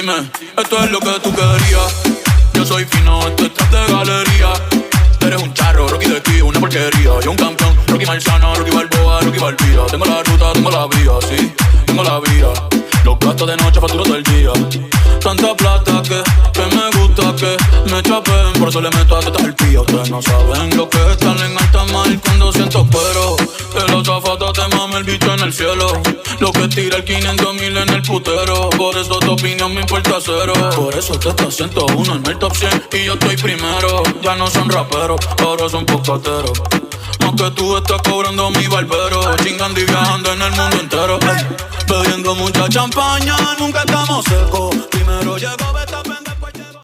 Dime, esto es lo que tú querías. Yo soy fino, esto es trap de galería. Eres un charro, Rocky de aquí, una porquería. Yo un campeón, Rocky Marciano, Rocky Balboa, Rocky Balbía. Tengo la ruta, tengo la vía, sí, tengo la vía. Los gastos de noche, facturo del día. Tanta plata que me gusta que me chapen. Por eso le meto a tetas al pía. Ustedes no saben lo que es estar en alta mar cuando siento pero que los zapatos te mame el bicho en el cielo. Lo que tira el 500,000 en el putero. Por eso tu opinión me importa cero. Por eso te estás 101 en el top 100 y yo estoy primero. Ya no son raperos, ahora son pocateros. Más que tú estás cobrando mi barbero. Chingando y viajando en el mundo entero. Bebiendo mucha champaña, nunca estamos secos. Primero llegó Beta.